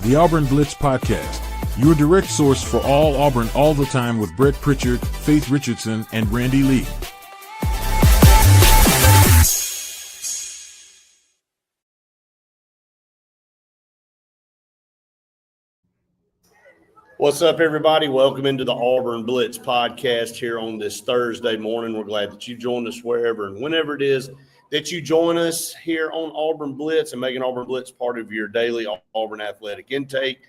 the Auburn Blitz Podcast, your direct source for all Auburn all the time with Brett Pritchard, Faith Richardson, and Randy Lee. What's up, everybody? Welcome into the Auburn Blitz Podcast here on this Thursday morning. We're glad that you joined us wherever and whenever it is that you join us here on Auburn Blitz and making Auburn Blitz part of your daily Auburn athletic intake.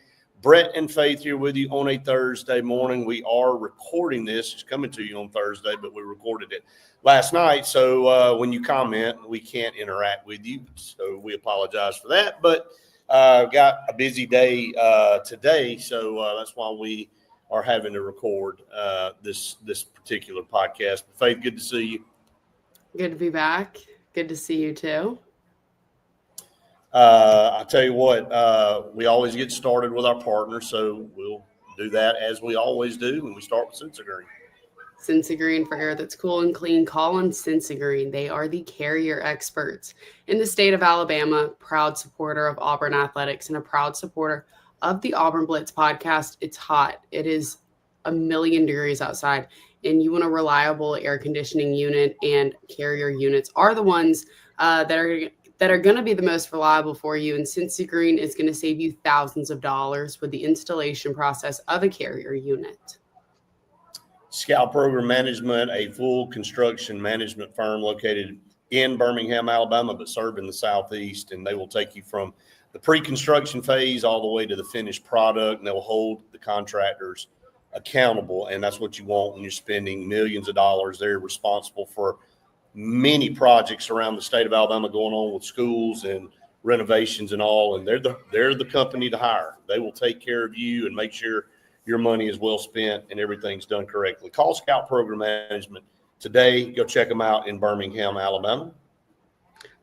Brett and Faith here with you on a Thursday morning. We are recording this. It's coming to you on Thursday, but we recorded it last night. So when you comment, we can't interact with you. So we apologize for that. But got a busy day today, so that's why we are having to record this particular podcast. Faith, good to see you. Good to be back. Good to see you too. I tell you what, we always get started with our partner, so we'll do that as we always do when we start with Sensagreen. Sensagreen, for air that's cool and clean, call on Sensagreen. They are the carrier experts in the state of Alabama, proud supporter of Auburn athletics and a proud supporter of the Auburn Blitz podcast. It's hot. It is 1,000,000 degrees outside, and you want a reliable air conditioning unit, and carrier units are the ones that are going to be the most reliable for you. And Sensagreen is going to save you thousands of dollars with the installation process of a carrier unit. Scout Program Management, a full construction management firm located in Birmingham, Alabama, but serving the Southeast. And they will take you from the pre-construction phase all the way to the finished product, and they'll hold the contractors accountable. And that's what you want when you're spending millions of dollars. They're responsible for many projects around the state of Alabama going on with schools and renovations and all. And they're the company to hire. They will take care of you and make sure your money is well spent and everything's done correctly. Call Scout Program Management today. Go check them out in Birmingham, Alabama.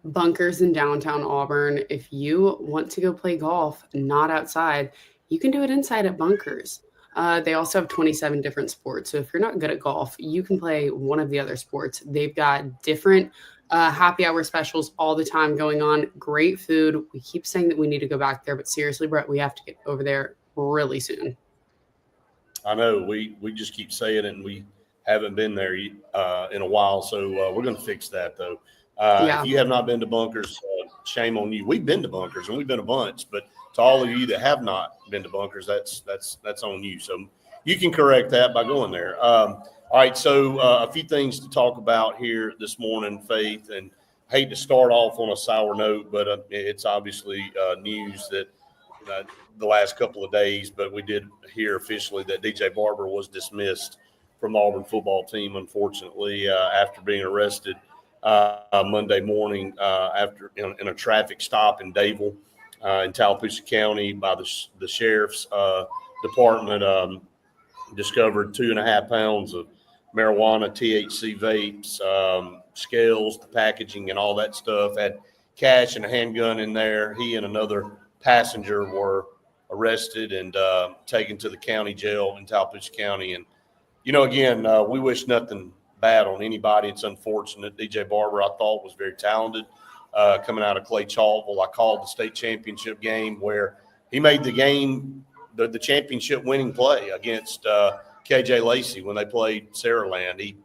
Bunkers in downtown Auburn. If you want to go play golf, not outside, you can do it inside at Bunkers. They also have 27 different sports. So if you're not good at golf, you can play one of the other sports. They've got different happy hour specials all the time going on. Great food. We keep saying that we need to go back there, but seriously, Brett, we have to get over there really soon. I know we just keep saying it, and we haven't been there in a while. So we're going to fix that, though. If you have not been to Bunkers, shame on you. We've been to Bunkers, and we've been a bunch. But to all of you that have not been to Bunkers, that's on you. So you can correct that by going there. All right, so a few things to talk about here this morning, Faith. And I hate to start off on a sour note, but it's obviously news that the last couple of days, but we did hear officially that DJ Barber was dismissed from the Auburn football team, unfortunately, after being arrested Monday morning after in a traffic stop in Dayville in Tallapoosa County by the sheriff's department. Discovered 2.5 pounds of marijuana, THC vapes, scales, the packaging and all that stuff. Had cash and a handgun in there. He and another passenger were arrested and taken to the county jail in Tallapoosa County. And, again, we wish nothing bad on anybody. It's unfortunate. DJ Barber, I thought, was very talented coming out of Clay Chaltville. I called the state championship game where he made the game, the championship winning play against KJ Lacey when they played Saraland. He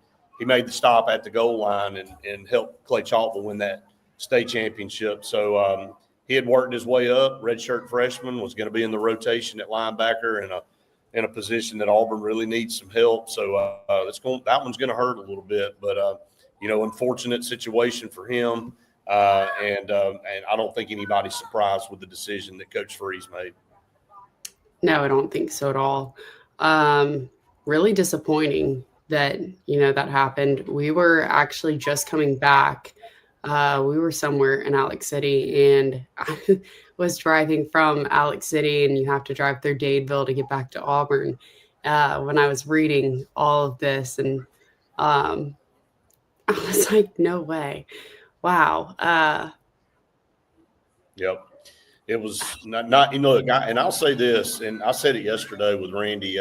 made the stop at the goal line and helped Clay Chaltville win that state championship. So, he had worked his way up, redshirt freshman, was going to be in the rotation at linebacker in a position that Auburn really needs some help. So that one's going to hurt a little bit, but unfortunate situation for him. And I don't think anybody's surprised with the decision that Coach Freeze made. No, I don't think so at all. Really disappointing that that happened. We were actually just coming back. We were somewhere in Alex City, and I was driving from Alex City, and you have to drive through Dadeville to get back to Auburn. When I was reading all of this, and I was like, no way. Wow. Yep. It was not the guy, and I'll say this, and I said it yesterday with Randy,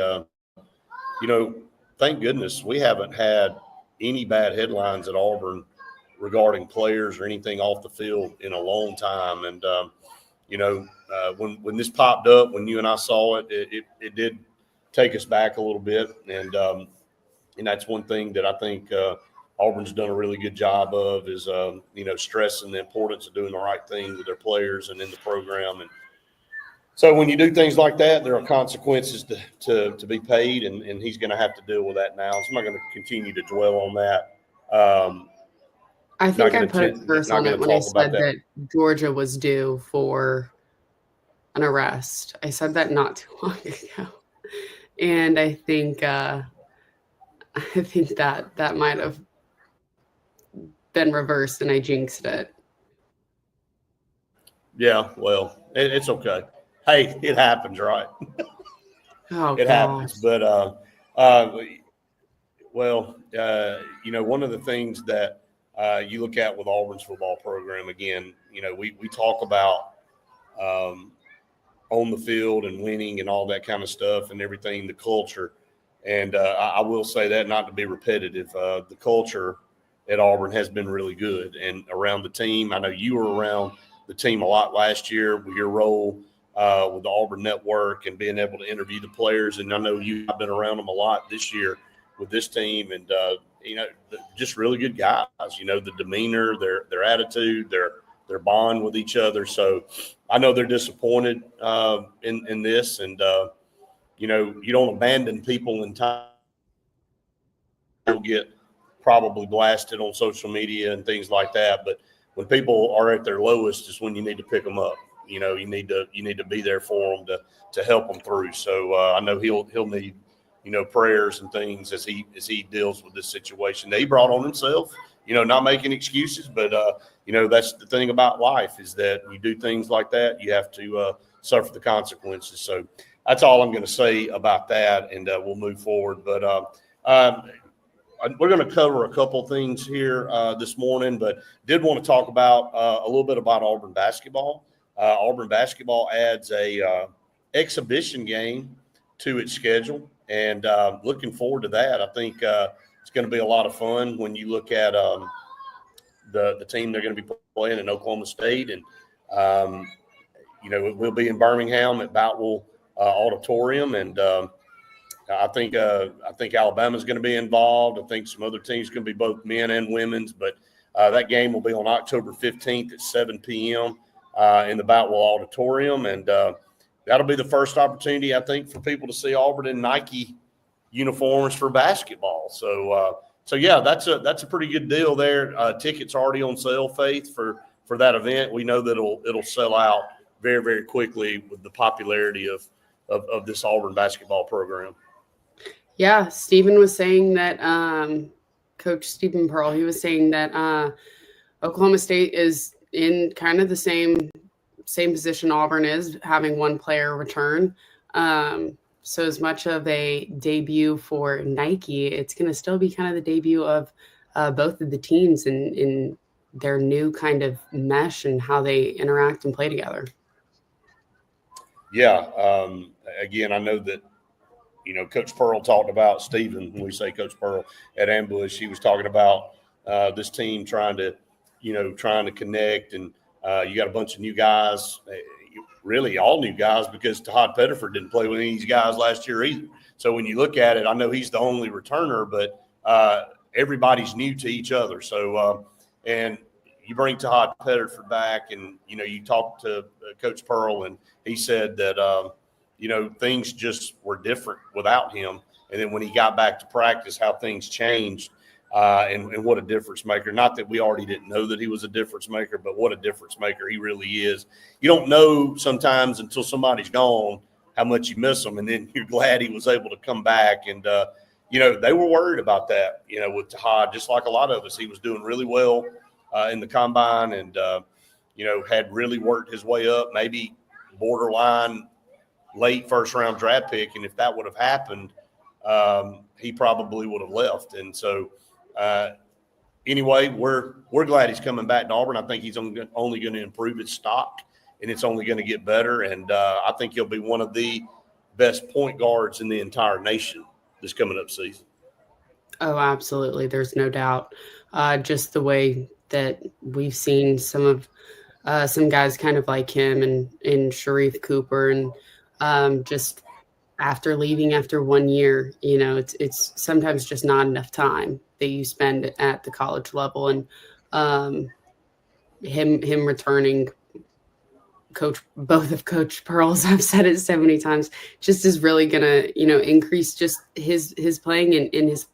thank goodness we haven't had any bad headlines at Auburn regarding players or anything off the field in a long time. And, when this popped up, when you and I saw it, it did take us back a little bit. And that's one thing that I think Auburn's done a really good job of is, stressing the importance of doing the right thing with their players and in the program. And so when you do things like that, there are consequences to be paid, and he's going to have to deal with that now. So I'm not going to continue to dwell on that. I think I put a curse on it when I said that Georgia was due for an arrest. I said that not too long ago. And I think that might have been reversed and I jinxed it. Yeah, well, it's okay. Hey, it happens, right? It happens. But, one of the things that you look at with Auburn's football program, again, we talk about on the field and winning and all that kind of stuff and everything, the culture. And I will say that, not to be repetitive, the culture at Auburn has been really good. And around the team, I know you were around the team a lot last year with your role with the Auburn Network and being able to interview the players. And I know you've been around them a lot this year with this team. And, just really good guys, the demeanor, their attitude, their bond with each other. So I know they're disappointed in this. And, you don't abandon people in time. You'll get probably blasted on social media and things like that. But when people are at their lowest is when you need to pick them up. You need to be there for them to help them through. So I know he'll need, prayers and things as he deals with this situation that he brought on himself, not making excuses, but that's the thing about life is that you do things like that, you have to suffer the consequences. So that's all I'm going to say about that. And we'll move forward. But we're going to cover a couple things here this morning, but did want to talk about a little bit about Auburn basketball. Auburn basketball adds a exhibition game to its schedule, and looking forward to that. I think it's going to be a lot of fun when you look at the team they're going to be playing in Oklahoma State, and it will be in Birmingham at Boutwell Auditorium, and I think Alabama's going to be involved. I think some other teams are going to be both men and women's, but that game will be on October 15th at 7 p.m. In the Boutwell Auditorium, and that'll be the first opportunity, I think, for people to see Auburn in Nike uniforms for basketball. So yeah, that's a pretty good deal there. Tickets already on sale, Faith, for that event. We know that it'll sell out very, very quickly with the popularity of this Auburn basketball program. Yeah, Stephen was saying that Coach Stephen Pearl, he was saying that Oklahoma State is in kind of the same position Auburn is, having one player return. So as much of a debut for Nike, it's going to still be kind of the debut of both of the teams in their new kind of mesh and how they interact and play together. Yeah. Again, I know that, Coach Pearl talked about Stephen. When we say Coach Pearl at Ambush, he was talking about this team trying to connect, and you got a bunch of new guys, really all new guys, because Todd Pettiford didn't play with any of these guys last year either. So when you look at it, I know he's the only returner, but everybody's new to each other. So and you bring Todd Pettiford back, and you talk to Coach Pearl, and he said that things just were different without him. And then when he got back to practice, how things changed. And what a difference maker. Not that we already didn't know that he was a difference maker, but what a difference maker he really is. You don't know sometimes until somebody's gone how much you miss them, and then you're glad he was able to come back. And, they were worried about that, with Todd, just like a lot of us. He was doing really well in the combine and, had really worked his way up, maybe borderline late first-round draft pick. And if that would have happened, he probably would have left. And so, anyway, we're glad he's coming back to Auburn. I think he's only going to improve his stock, and it's only going to get better. And I think he'll be one of the best point guards in the entire nation this coming up season. Oh, absolutely. There's no doubt. Just the way that we've seen some of some guys kind of like him and Sharif Cooper, and just after leaving after 1 year, it's sometimes just not enough time that you spend at the college level, and him returning. Both of Coach Pearl's, I've said it so many times, just is really gonna, increase just his playing in his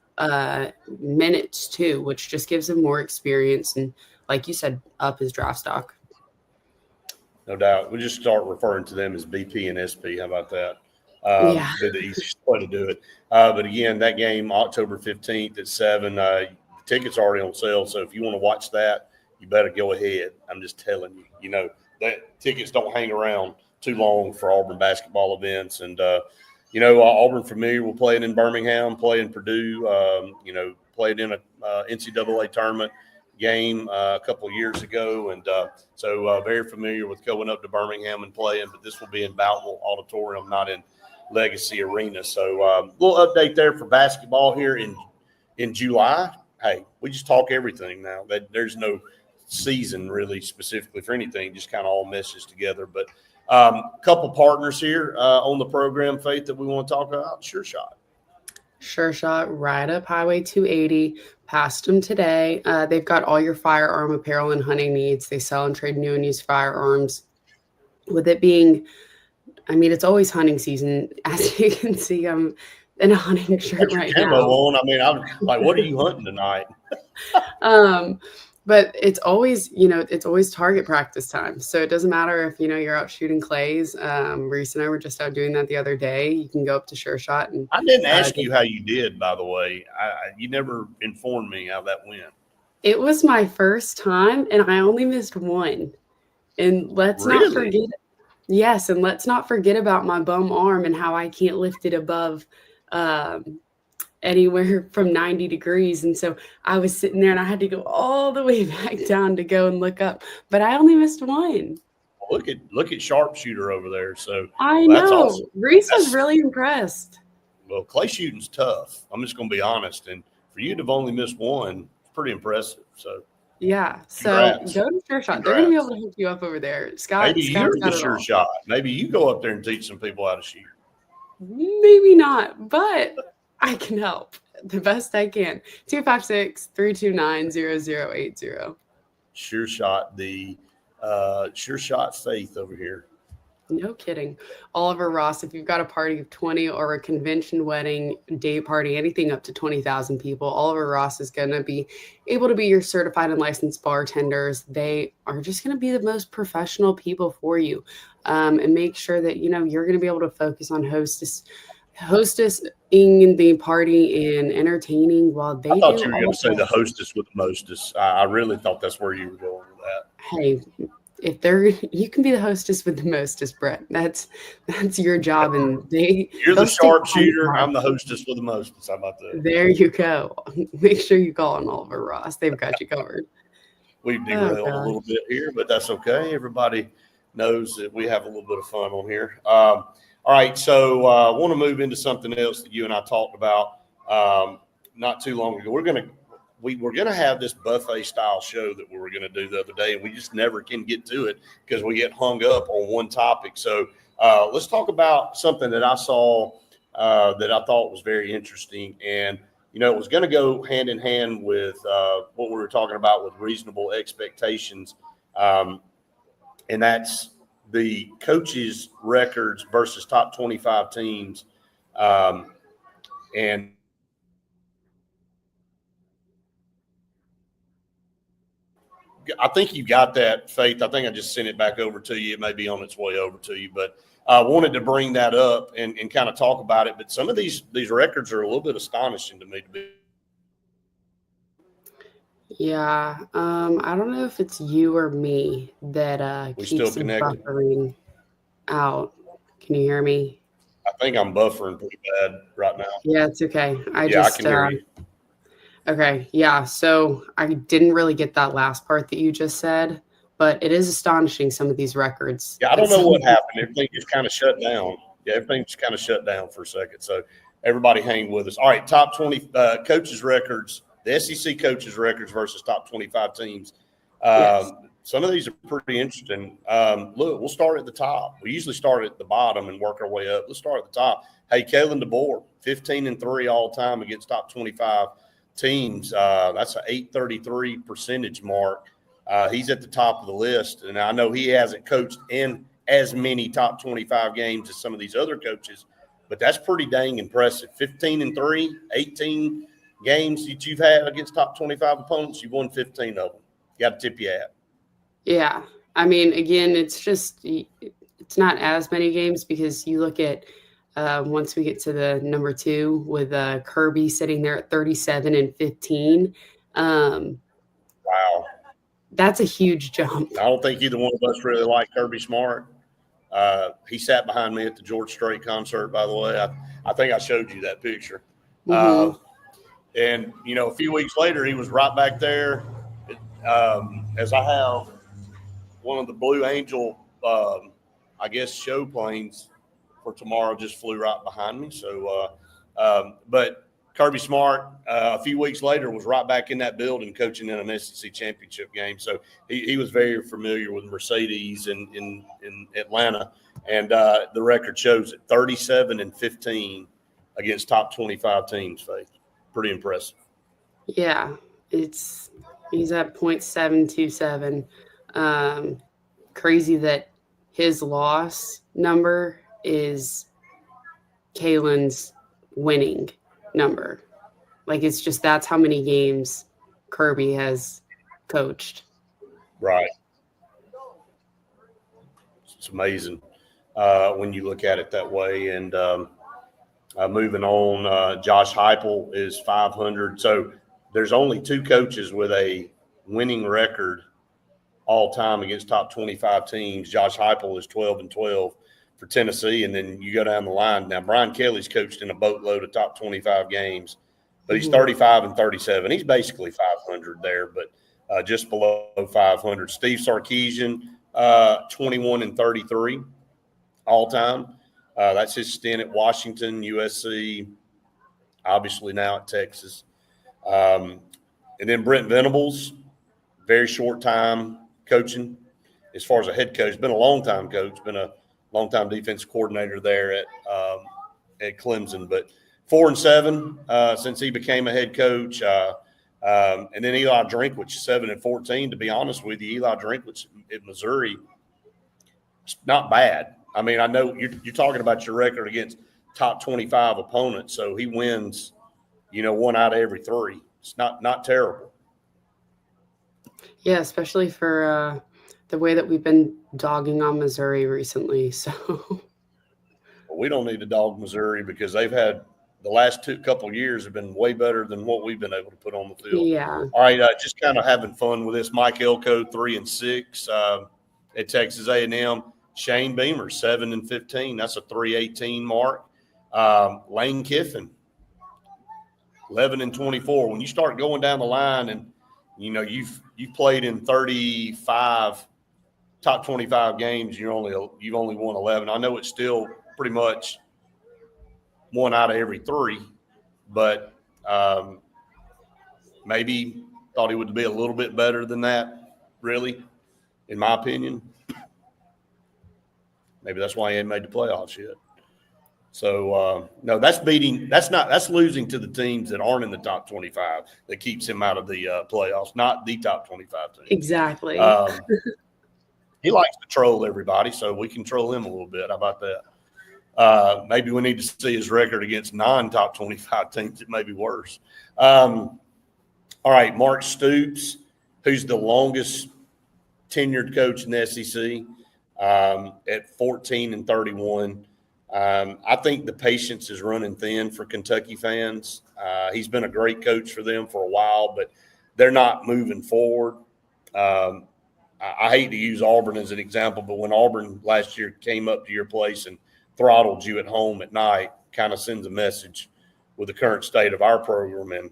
minutes too, which just gives him more experience and, like you said, up his draft stock. No doubt. We'll just start referring to them as BP and SP. How about that? Yeah. Be the easiest way to do it. But again, that game, October 15th at 7, the tickets are already on sale. So if you want to watch that, you better go ahead. I'm just telling you, that tickets don't hang around too long for Auburn basketball events. And, Auburn familiar with playing in Birmingham, playing Purdue, played in a NCAA tournament game a couple of years ago. And so very familiar with going up to Birmingham and playing, but this will be in Boutwell Auditorium, not in Legacy Arena. So a little update there for basketball here in July. Hey, we just talk everything now. There's no season really specifically for anything, just kind of all meshes together. But a couple partners here on the program, Faith, that we want to talk about. Sure Shot right up Highway 280. Passed them today. They've got all your firearm apparel and hunting needs. They sell and trade new and used firearms. With it being, it's always hunting season. As you can see, I'm in a hunting shirt right now. On. I'm like, what are you hunting tonight? But it's always, it's always target practice time. So it doesn't matter if, you're out shooting clays. Reese and I were just out doing that the other day. You can go up to Sure Shot. And I didn't ask you how you did, by the way. You never informed me how that went. It was my first time, and I only missed one. And let's not forget. Yes, and let's not forget about my bum arm and how I can't lift it above anywhere from 90 degrees. And so I was sitting there and I had to go all the way back down to go and look up, but I only missed one. Look at sharpshooter over there. So I know awesome. Reese was really impressed. Well, clay shooting's tough. I'm just going to be honest. And for you to have only missed one, it's pretty impressive. So yeah. Congrats. So go to Sure Shot. They're going to be able to hook you up over there. Maybe you're the Sure Shot. Maybe you go up there and teach some people how to shoot. Maybe not, but I can help the best I can. 256-329-0080. Sure Shot, the Sure Shot Faith over here. No kidding. Oliver Ross, if you've got a party of 20 or a convention, wedding, day party, anything up to 20,000 people, Oliver Ross is going to be able to be your certified and licensed bartenders. They are just going to be the most professional people for you, and make sure that, you're going to be able to focus on hostessing the party and entertaining while they I thought you were going to say the hostess with the mostest. I really thought that's where you were going with that. Hey, you can be the hostess with the mostest, Brett. That's your job. And you're the sharpshooter. I'm the hostess with the mostest. How about that? There you go. Make sure you call on Oliver Ross. They've got you covered. We've derailed a little bit here, but that's okay. Everybody knows that we have a little bit of fun on here. All right, so I want to move into something else that you and I talked about not too long ago. We're going to have this buffet style show that we were going to do the other day, and we just never can get to it because we get hung up on one topic. So let's talk about something that I saw that I thought was very interesting, and it was going to go hand in hand with what we were talking about with reasonable expectations, and that's the coaches' records versus top 25 teams. And I think you got that, Faith. I think I just sent it back over to you. It may be on its way over to you, but I wanted to bring that up and kind of talk about it. But some of these records are a little bit astonishing to me. Yeah, I don't know if it's you or me that keeps buffering out. Can you hear me? I think I'm buffering pretty bad right now. Yeah, it's okay. I can hear you. Okay, yeah. So I didn't really get that last part that you just said, but it is astonishing, some of these records. Yeah, I don't know what happened. Everything just kind of shut down. Yeah, everything just kind of shut down for a second. So everybody hang with us. All right, top 20 coaches records. The SEC coaches records versus top 25 teams. Yes. some of these are pretty interesting. Look, we'll start at the top. We usually start at the bottom and work our way up. Let's start at the top. Hey, Kalen DeBoer, 15-3 all time against top 25 teams. That's an 833 percentage mark. He's at the top of the list, and I know he hasn't coached in as many top 25 games as some of these other coaches, but that's pretty dang impressive. 15-3, 18 games that you've had against top 25 opponents, you've won 15 of them. You got to tip your hat. Yeah. I mean, again, it's not as many games because you look at once we get to the number 2 with Kirby sitting there at 37-15. Wow. That's a huge jump. I don't think either one of us really like Kirby Smart. He sat behind me at the George Strait concert, by the way. I think I showed you that picture. Mm-hmm. And, a few weeks later, he was right back there. As I have one of the Blue Angel, show planes for tomorrow just flew right behind me. So, but Kirby Smart, a few weeks later, was right back in that building coaching in an SEC championship game. So he was very familiar with Mercedes in Atlanta. And the record shows it 37-15 against top 25 teams, Faith. Pretty impressive. Yeah, he's at .727. Crazy that his loss number is Kalen's winning number. Like, it's just that's how many games Kirby has coached. Right. It's amazing when you look at it that way. And moving on, Josh Heupel is 500. So there's only 2 coaches with a winning record all time against top 25 teams. Josh Heupel is 12-12 for Tennessee, and then you go down the line. Now, Brian Kelly's coached in a boatload of top 25 games, but he's 35-37. He's basically 500 there, but just below 500. Steve Sarkisian, 21-33 all time. That's his stint at Washington, USC, obviously now at Texas. And then Brent Venables, very short time coaching as far as a head coach. Been a long-time coach, been a long-time defensive coordinator there at Clemson. But 4-7 since he became a head coach. And then Eli Drinkwitz, 7-14. To be honest with you, Eli Drinkwitz at Missouri, it's not bad. I mean, I know you're talking about your record against top 25 opponents, so he wins, 1 out of every 3. It's not terrible. Yeah, especially for the way that we've been dogging on Missouri recently. So we don't need to dog Missouri because they've had the last couple of years have been way better than what we've been able to put on the field. Yeah. All right, just kind of having fun with this. Mike Elko, 3-6 at Texas A&M. Shane Beamer, 7-15. That's a 318 mark. Lane Kiffin, 11-24. When you start going down the line and you've played in 35 top 25 games, you've only won 11. I know it's still pretty much 1 out of every 3, but maybe thought he would be a little bit better than that, really, in my opinion. Maybe that's why he ain't made the playoffs yet. So, no, that's losing to the teams that aren't in the top 25 that keeps him out of the playoffs, not the top 25 teams. Exactly. He likes to troll everybody, so we can troll him a little bit. How about that? Maybe we need to see his record against non-top 25 teams. It may be worse. All right, Mark Stoops, who's the longest tenured coach in the SEC, at 14-31. I think the patience is running thin for Kentucky fans. He's been a great coach for them for a while, but they're not moving forward. I hate to use Auburn as an example, but when Auburn last year came up to your place and throttled you at home at night, kind of sends a message with the current state of our program.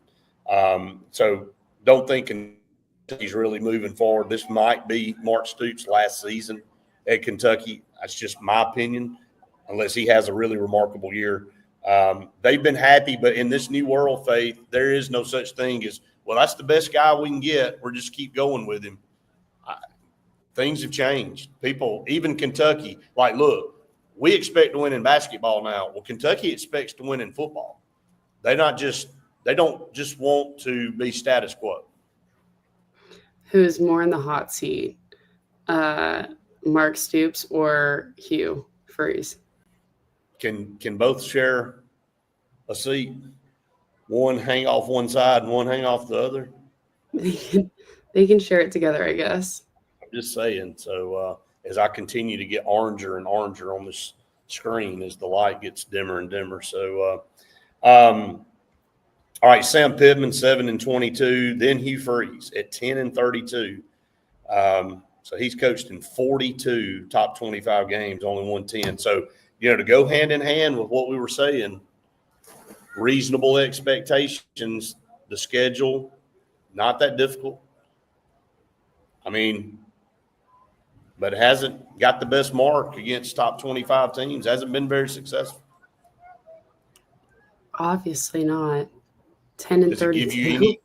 And so don't think he's really moving forward. This might be Mark Stoops' last season at Kentucky. That's just my opinion, unless he has a really remarkable year. They've been happy, but in this new world, Faith, there is no such thing as, well, that's the best guy we can get. We'll just keep going with him. things have changed. People, even Kentucky, like, look, we expect to win in basketball now. Well, Kentucky expects to win in football. They don't just want to be status quo. Who's more in the hot seat, Mark Stoops or Hugh Freeze? Can both share a seat? One hang off one side and one hang off the other? They can share it together, I guess. I'm just saying. So as I continue to get oranger and oranger on this screen as the light gets dimmer and dimmer. So, all right, Sam Pittman, 7-22. Then Hugh Freeze at 10-32. So he's coached in 42 top 25 games, only won 10. So, to go hand in hand with what we were saying, reasonable expectations, the schedule, not that difficult. I mean, but it hasn't got the best mark against top 25 teams. Hasn't been very successful. Obviously not. 10-32.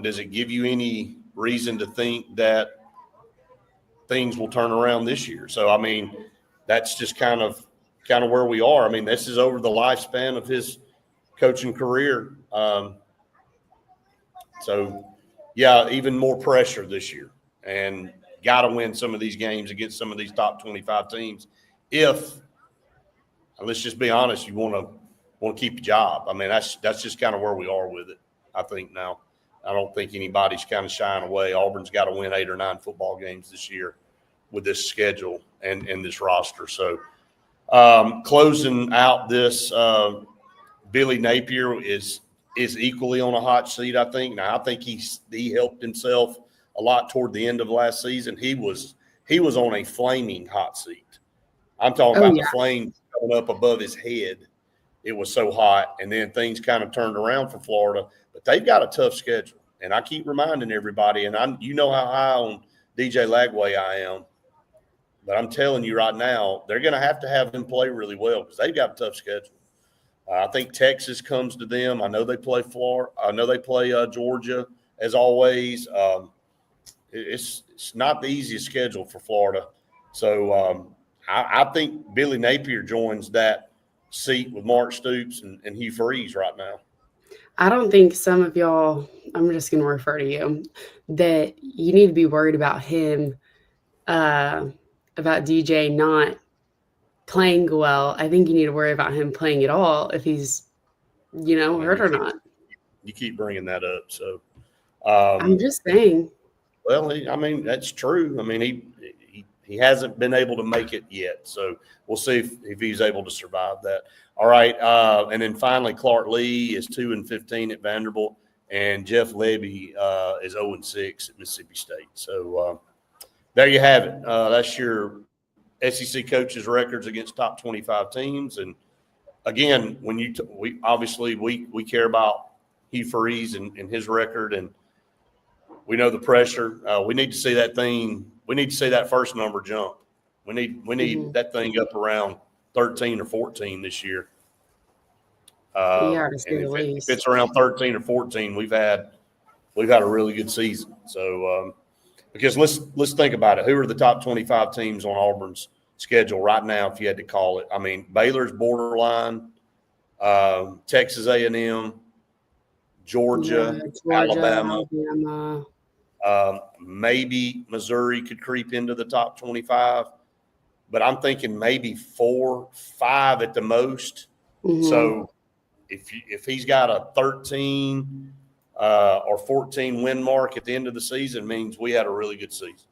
Does it give you any reason to think that things will turn around this year? So, I mean, that's just kind of where we are. I mean, this is over the lifespan of his coaching career. So, yeah, even more pressure this year, and got to win some of these games against some of these top 25 teams. If, let's just be honest, you want to keep your job. I mean, that's just kind of where we are with it, I think now. I don't think anybody's kind of shying away. Auburn's got to win 8 or 9 football games this year with this schedule and this roster. So, closing out this, Billy Napier is equally on a hot seat, I think. Now, I think he helped himself a lot toward the end of last season. He was on a flaming hot seat. I'm talking about the flames coming up above his head. It was so hot, and then things kind of turned around for Florida. But they've got a tough schedule, and I keep reminding everybody, and you know how high on DJ Lagway I am, but I'm telling you right now, they're going to have him play really well because they've got a tough schedule. I think Texas comes to them. I know they play Florida. I know they play Georgia, as always. It's not the easiest schedule for Florida. So I think Billy Napier joins that seat with Mark Stoops and Hugh Freeze right now. I don't think some of y'all, I'm just going to refer to you, that you need to be worried about him, about DJ not playing well. I think you need to worry about him playing at all if he's, hurt or not. You keep bringing that up. So I'm just saying. Well, I mean, that's true. I mean, he hasn't been able to make it yet. So we'll see if he's able to survive that. All right. And then finally, Clark Lee is 2-15 at Vanderbilt, and Jeff Levy is 0-6 at Mississippi State. So there you have it. That's your SEC coaches' records against top 25 teams. And again, when we obviously care about Hugh Freeze and his record, and we know the pressure. We need to see that thing. We need to see that first number jump. We need that thing up around 13 or 14 this year. If it's around 13 or 14, we've had a really good season. So because let's think about it. Who are the top 25 teams on Auburn's schedule right now, if you had to call it? I mean, Baylor's borderline, Texas A&M, Georgia, Alabama. Maybe Missouri could creep into the top 25, but I'm thinking maybe 4, 5 at the most. Mm-hmm. So if he's got a 13 or 14 win mark at the end of the season, it means we had a really good season.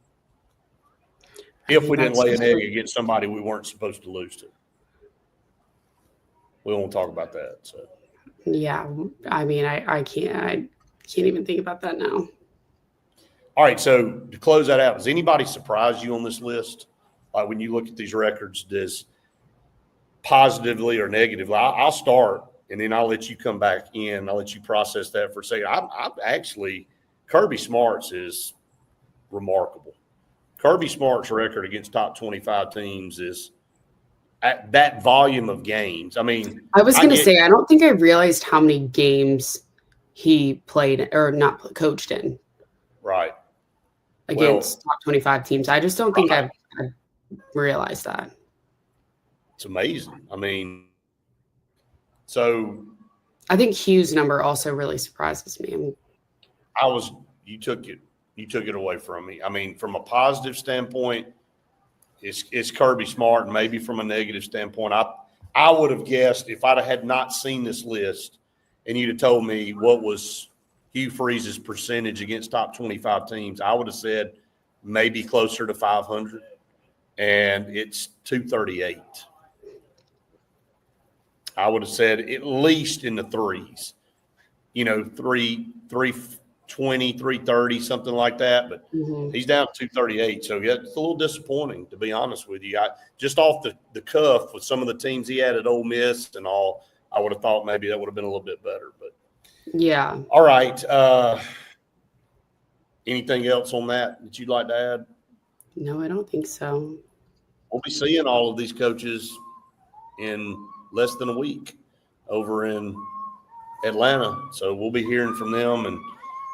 If we didn't lay an egg against somebody we weren't supposed to lose to. We won't talk about that. So. Yeah, I mean, I can't even think about that now. All right, so to close that out, does anybody surprise you on this list? Like when you look at these records, does positively or negatively? I'll start, and then I'll let you come back in. I'll let you process that for a second. I'm actually, Kirby Smart's is remarkable. Kirby Smart's record against top 25 teams is at that volume of games. I mean, I was going to say, I don't think I realized how many games he played or not coached in. Right. against top 25 teams. I just don't think I've realized that. It's amazing. I mean, so I think Hugh's number also really surprises me. You took it away from me. I mean, from a positive standpoint, it's Kirby Smart, and maybe from a negative standpoint, I would have guessed if I'd had not seen this list and you'd have told me what was Hugh Freeze's percentage against top 25 teams, I would have said maybe closer to 500, and it's 238. I would have said at least in the threes, 320, 330, something like that. But he's down to 238. So, yeah, it's a little disappointing, to be honest with you. Just off the cuff with some of the teams he had at Ole Miss and all, I would have thought maybe that would have been a little bit better. But yeah. All right. Anything else on that you'd like to add? No, I don't think so. We'll be seeing all of these coaches in less than a week over in Atlanta. So we'll be hearing from them and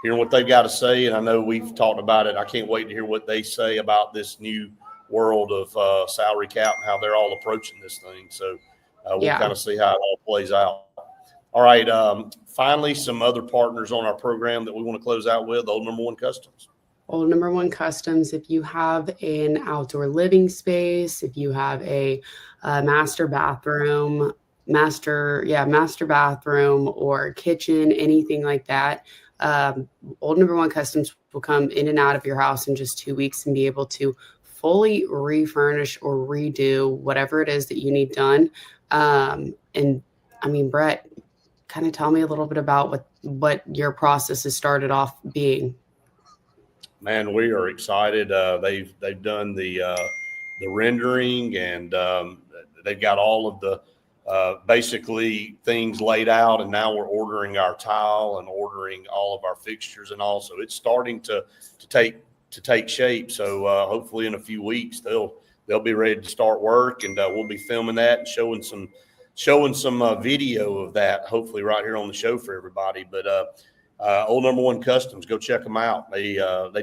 hearing what they've got to say. And I know we've talked about it. I can't wait to hear what they say about this new world of salary cap and how they're all approaching this thing. So we'll kind of see how it all plays out. All right. Finally, some other partners on our program that we want to close out with, Old Number One Customs. Old Number One Customs, if you have an outdoor living space, if you have a master bathroom or kitchen, anything like that, Old Number One Customs will come in and out of your house in just 2 weeks and be able to fully refurnish or redo whatever it is that you need done. And I mean, Brett, kind of tell me a little bit about what your process has started off being. Man, we are excited. They've done the rendering, and they've got all of the basically things laid out, and now we're ordering our tile and ordering all of our fixtures and all. So it's starting to take shape. So hopefully in a few weeks they'll be ready to start work, and we'll be filming that and showing some video of that, hopefully right here on the show for everybody. But Old Number One Customs, go check them out. They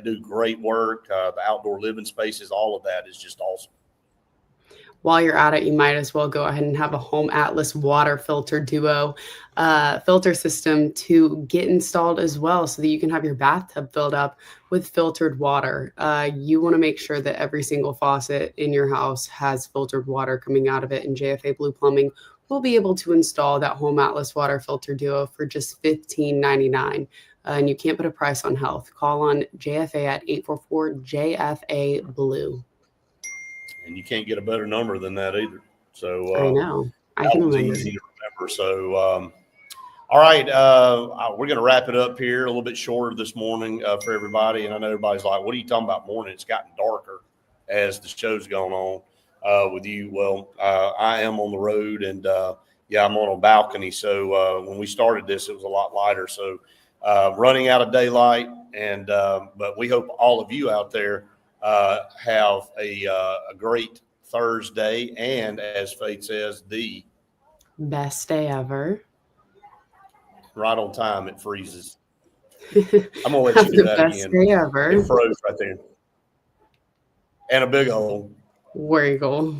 do great work. The outdoor living spaces, all of that is just awesome. While you're at it, you might as well go ahead and have a Home Atlas water filter duo filter system to get installed as well, so that you can have your bathtub filled up with filtered water. You want to make sure that every single faucet in your house has filtered water coming out of it, and JFA Blue Plumbing will be able to install that Home Atlas water filter duo for just $15.99. And you can't put a price on health. Call on JFA at 844-JFA-BLUE. And you can't get a better number than that either. So I know. I can remember. Easy to remember. So, all right, we're going to wrap it up here a little bit shorter this morning for everybody. And I know everybody's like, what are you talking about morning? It's gotten darker as the show's gone on. With you. Well, I am on the road, and I'm on a balcony. So when we started this, it was a lot lighter. So running out of daylight, and but we hope all of you out there have a great Thursday, and as Faith says, the best day ever. Right on time. It freezes. I'm gonna let you do that again. Best day ever. It froze right there, and a big old Wiggle.